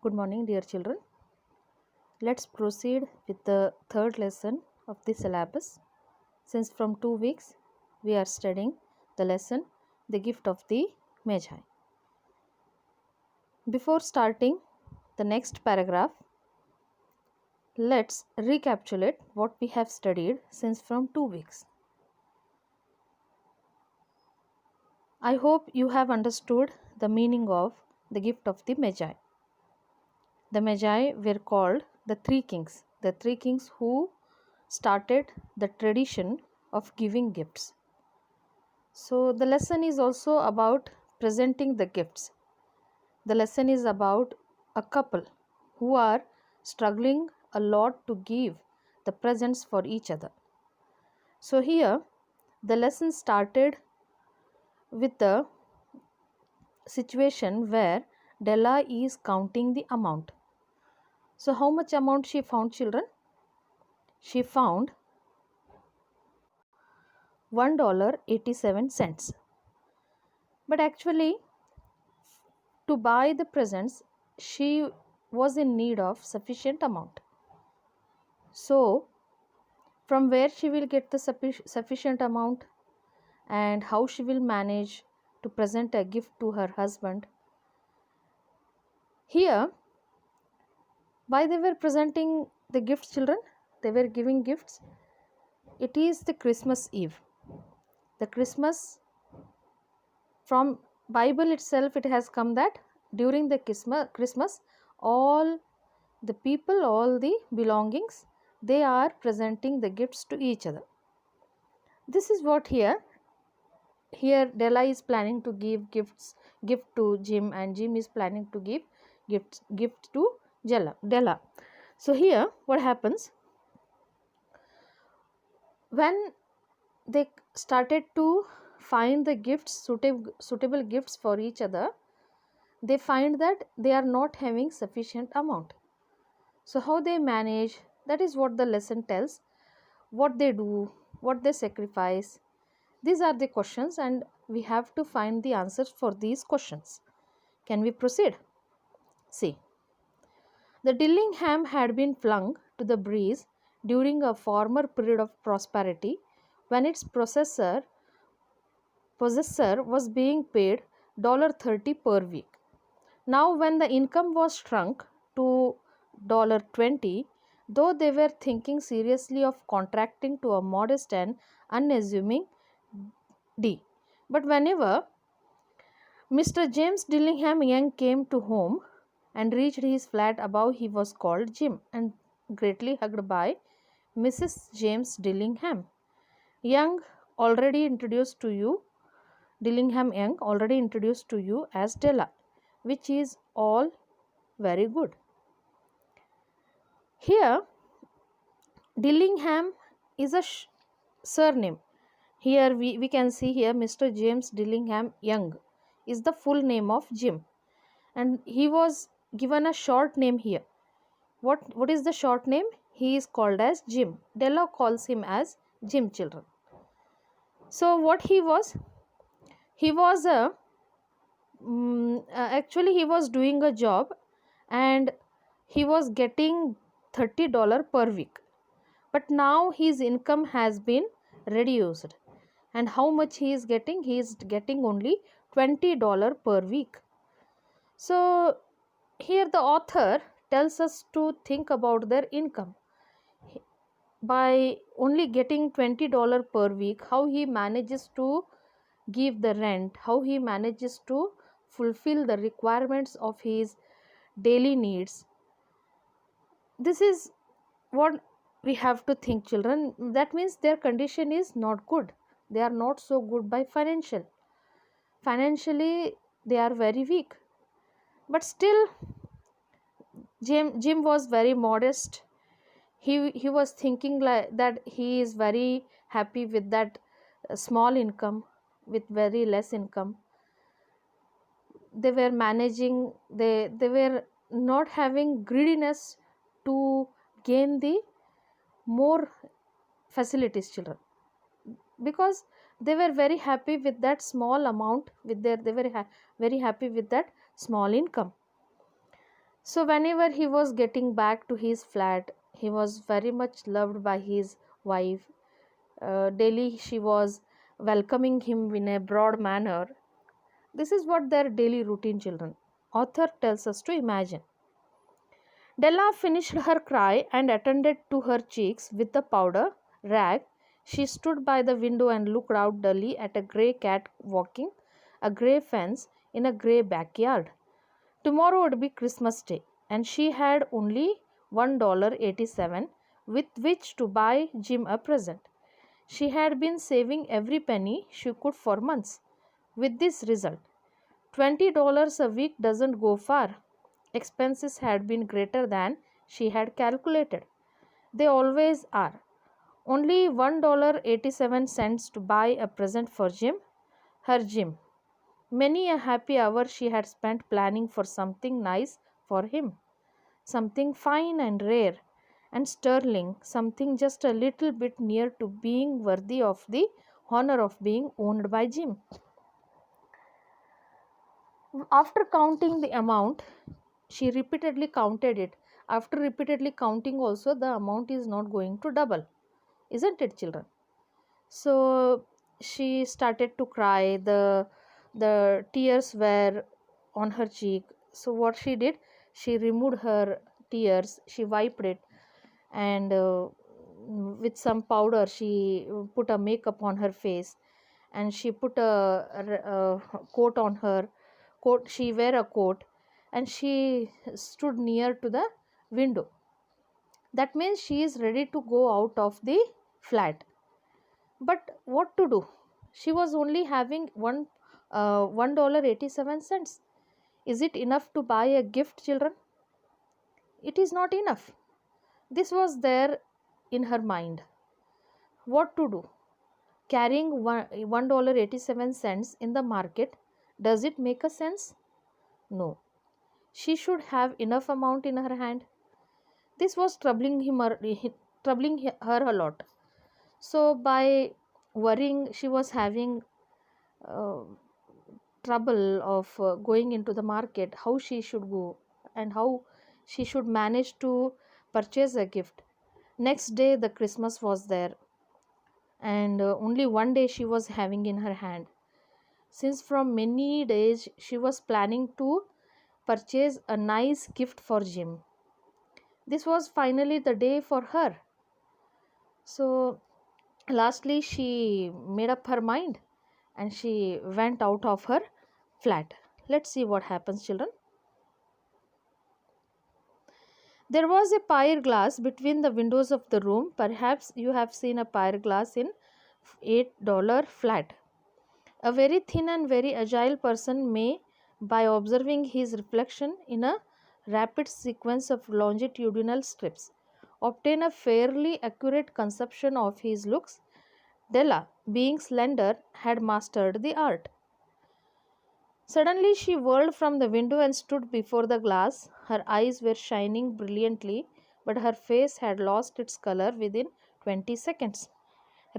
Good morning, dear children. Let's proceed with the third lesson of the syllabus. Since from 2 weeks we are studying the lesson The Gift of the Magi. Before starting the next paragraph, let's recapitulate what we have studied since from 2 weeks. I hope you have understood the meaning of the gift of the Magi. The Magi were called the three kings who started the tradition of giving gifts. So, the lesson is also about presenting the gifts. The lesson is about a couple who are struggling a lot to give the presents for each other. So, here the lesson started with the situation where Della is counting the amount. So, how much amount she found, children? She found $1.87. But actually, to buy the presents, she was in need of sufficient amount. So, from where she will get the sufficient amount and how she will manage to present a gift to her husband. Here, why they were presenting the gifts, children? They were giving gifts. It is the Christmas Eve. The Christmas, from Bible itself it has come that during the Christmas all the people, all the belongings, they are presenting the gifts to each other. This is what here Della is planning to give gift to Jim, and Jim is planning to give gift to Della. So here what happens, when they started to find the gifts, suitable gifts for each other, they find that they are not having sufficient amount. So how they manage, that is what the lesson tells. What they do, what they sacrifice, these are the questions, and we have to find the answers for these questions. Can we proceed? See, the Dillingham had been flung to the breeze during a former period of prosperity when its possessor was being paid $30 per week. Now, when the income was shrunk to $20, though they were thinking seriously of contracting to a modest and unassuming D. But whenever Mr. James Dillingham Young came to home and reached his flat above, he was called Jim and greatly hugged by Mrs. James Dillingham Young, already introduced to you, Dillingham Young, already introduced to you as Della, which is all very good. Here, Dillingham is a surname. Here we can see here Mr. James Dillingham Young is the full name of Jim, and he was given a short name here. What is the short name? He is called as Jim. Della calls him as Jim, children. So what he was a actually he was doing a job and he was getting $30 per week, but now his income has been reduced, and how much he is getting only $20 per week. So here the author tells us to think about their income. By only getting $20 per week, how he manages to give the rent, how he manages to fulfill the requirements of his daily needs. This is what we have to think, children. That means their condition is not good. They are not so good by financially they are very weak, but still Jim was very modest. He was thinking like that he is very happy with that small income, with very less income. They were managing, they were not having greediness to gain the more facilities, children, because they were very happy with that small amount, with their they were very happy with that small income. So whenever he was getting back to his flat, he was very much loved by his wife. Daily she was welcoming him in a broad manner. This is what their daily routine, children. Author tells us to imagine. Della finished her cry and attended to her cheeks with the powder rag. She stood by the window and looked out dully at a grey cat walking a grey fence in a grey backyard. Tomorrow would be Christmas Day, and she had only $1.87 with which to buy Jim a present. She had been saving every penny she could for months. With this result, $20 a week doesn't go far. Expenses had been greater than she had calculated. They always are. Only $1.87 to buy a present for Jim, her Jim. Many a happy hour she had spent planning for something nice for him, something fine and rare and sterling, something just a little bit near to being worthy of the honor of being owned by Jim. After counting the amount, she repeatedly counted it. After repeatedly counting, also, the amount is not going to double, isn't it, children? So she started to cry. The tears were on her cheek. So what she did, she removed her tears, she wiped it, and with some powder she put a makeup on her face, and she put a coat on her coat. She wear a coat, and she stood near to the window. That means she is ready to go out of the flat. But what to do? She was only having $1.87. Is it enough to buy a gift, children? It is not enough. This was there in her mind. What to do? Carrying $1.87 in the market, does it make a sense? No. She should have enough amount in her hand. This was troubling her a lot. So by worrying, she was having uh, trouble of going into the market, how she should go and how she should manage to purchase a gift. Next day the Christmas was there, and only one day she was having in her hand, since from many days she was planning to purchase a nice gift for Jim. This was finally the day for her. So lastly she made up her mind and she went out of her flat. Let's see what happens, children. There was a pier glass between the windows of the room. Perhaps you have seen a pier glass in $8 flat. A very thin and very agile person may, by observing his reflection in a rapid sequence of longitudinal strips, obtain a fairly accurate conception of his looks. Della, being slender, had mastered the art. Suddenly she whirled from the window and stood before the glass. Her eyes were shining brilliantly, but her face had lost its color within 20 seconds.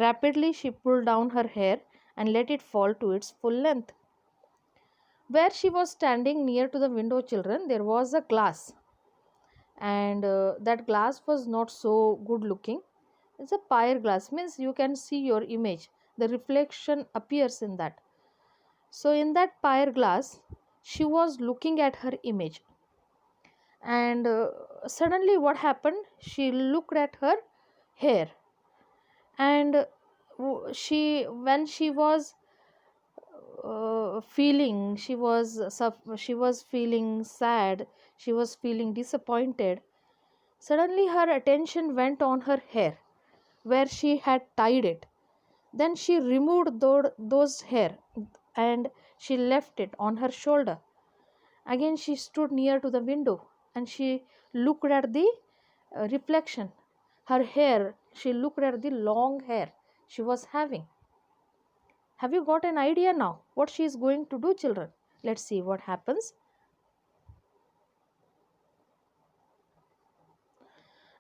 Rapidly she pulled down her hair and let it fall to its full length. Where she was standing near to the window, children, there was a glass, and that glass was not so good looking. It's a pier glass, means you can see your image, the reflection appears in that. So in that pier glass she was looking at her image, and suddenly what happened, she looked at her hair, and she when she was feeling, she was feeling sad, she was feeling disappointed. Suddenly her attention went on her hair, where she had tied it. Then she removed those hair, and she left it on her shoulder. Again she stood near to the window and she looked at the reflection. Her hair, she looked at the long hair she was having. Have you got an idea now what she is going to do, children? Let's see what happens.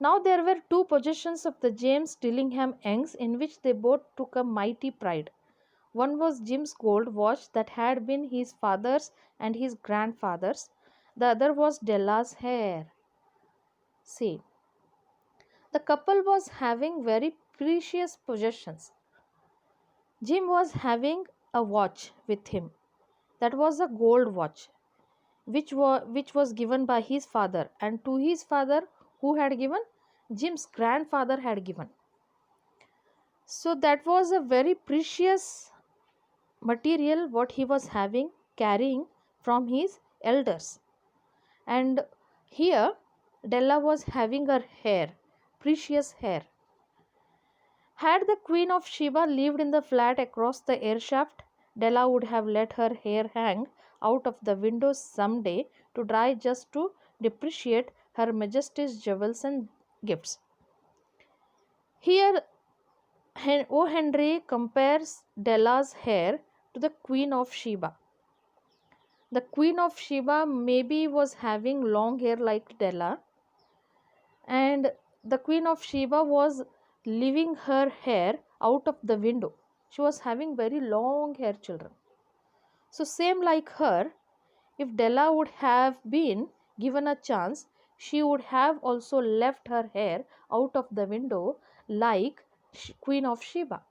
Now there were two possessions of the James Dillingham Youngs in which they both took a mighty pride. One was Jim's gold watch that had been his father's and his grandfather's. The other was Della's hair. See, the couple was having very precious possessions. Jim was having a watch with him. That was a gold watch, which was given by his father, and to his father, who had given? Jim's grandfather had given. So that was a very precious material what he was having, carrying from his elders. And here Della was having her hair, precious hair. Had the Queen of Sheba lived in the flat across the air shaft, Della would have let her hair hang out of the window some day to dry, just to depreciate Her Majesty's jewels and gifts. Here, O. Henry compares Della's hair to the Queen of Sheba. The Queen of Sheba maybe was having long hair like Della, and the Queen of Sheba was leaving her hair out of the window. She was having very long hair, children. So, same like her, if Della would have been given a chance, she would have also left her hair out of the window like Queen of Sheba,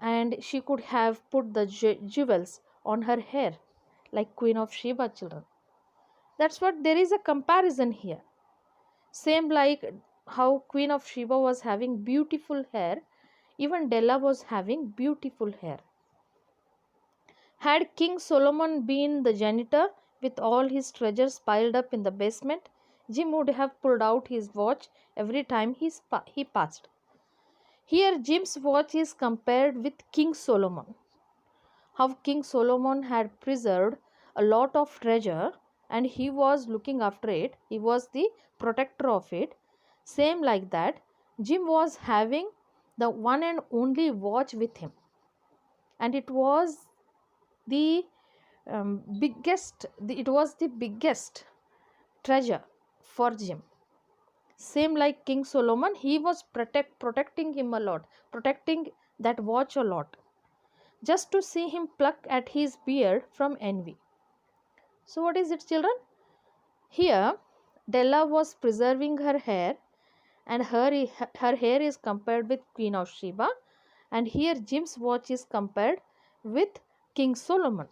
and she could have put the jewels on her hair like Queen of Sheba, children. That's what there is a comparison here. Same like how Queen of Sheba was having beautiful hair, even Della was having beautiful hair. Had King Solomon been the janitor with all his treasures piled up in the basement, Jim would have pulled out his watch every time he passed. Here, Jim's watch is compared with King Solomon. How King Solomon had preserved a lot of treasure and he was looking after it, he was the protector of it. Same like that, Jim was having the one and only watch with him, and it was the biggest treasure for Jim. Same like King Solomon, he was protecting him a lot, protecting that watch a lot, just to see him pluck at his beard from envy. So what is it, children? Here Della was preserving her hair, and her hair is compared with Queen of Sheba, and here Jim's watch is compared with King Solomon.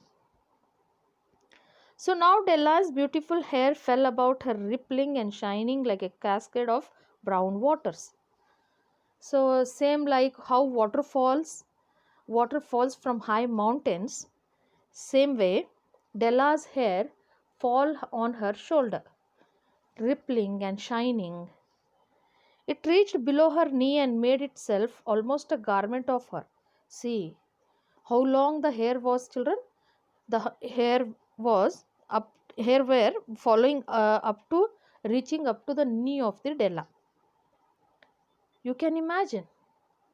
So now Della's beautiful hair fell about her, rippling and shining like a cascade of brown waters. So same like how water falls from high mountains, same way Della's hair fall on her shoulder, rippling and shining. It reached below her knee and made itself almost a garment of her. See how long the hair was, children. The was hair were following up to reaching up to the knee of the Della. You can imagine.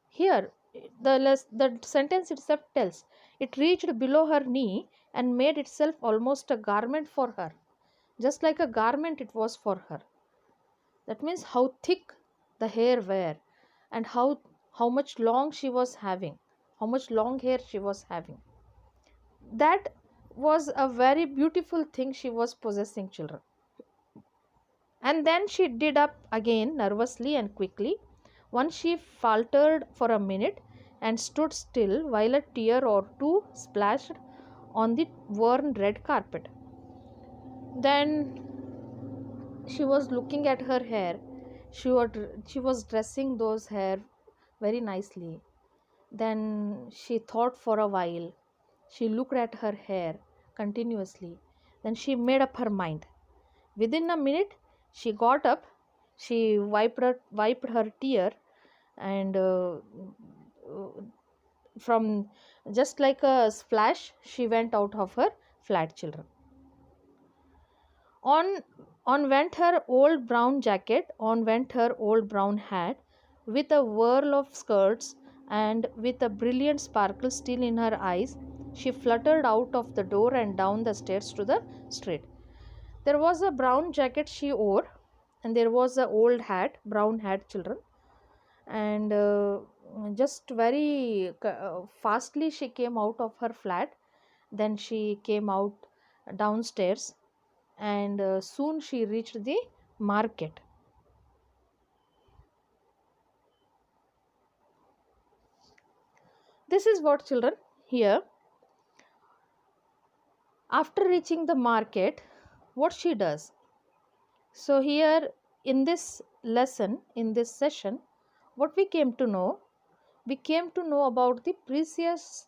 Here the sentence itself tells it reached below her knee and made itself almost a garment for her. Just like a garment it was for her. That means how thick the hair were, and how much long she was having, how much long hair she was having. That was a very beautiful thing she was possessing, children. And then she did up again nervously and quickly. Once she faltered for a minute and stood still while a tear or two splashed on the worn red carpet. Then she was looking at her hair. She was dressing those hair very nicely. Then she thought for a while. She looked at her hair continuously. Then she made up her mind. Within a minute, she got up. She wiped her tear, and from just like a splash, she went out of her flat, children. On on went her old brown jacket, on went her old brown hat, with a whirl of skirts and with a brilliant sparkle still in her eyes. She fluttered out of the door and down the stairs to the street. There was a brown jacket she wore, and there was a old hat, brown hat, children. And just very fastly she came out of her flat. Then she came out downstairs, and soon she reached the market. This is what children here. After reaching the market, what she does? So here in this lesson, in this session, what we came to know, we came to know about the precious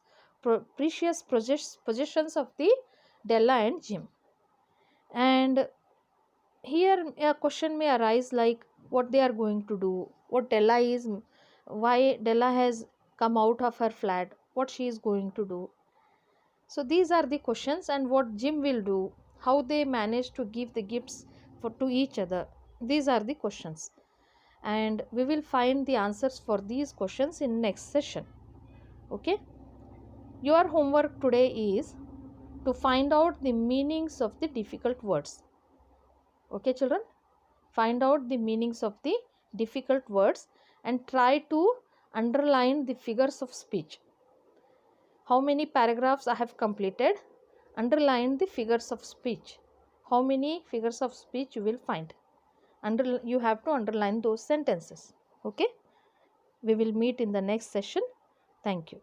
possessions of the Della and Jim. And here a question may arise like what they are going to do, what Della is, why Della has come out of her flat, what she is going to do. So these are the questions, and what Jim will do, how they manage to give the gifts to each other. These are the questions, and we will find the answers for these questions in next session. Okay, your homework today is to find out the meanings of the difficult words. Okay children, find out the meanings of the difficult words and try to underline the figures of speech. How many paragraphs I have completed? Underline the figures of speech. How many figures of speech you will find? You have to underline those sentences. Okay, we will meet in the next session. Thank you.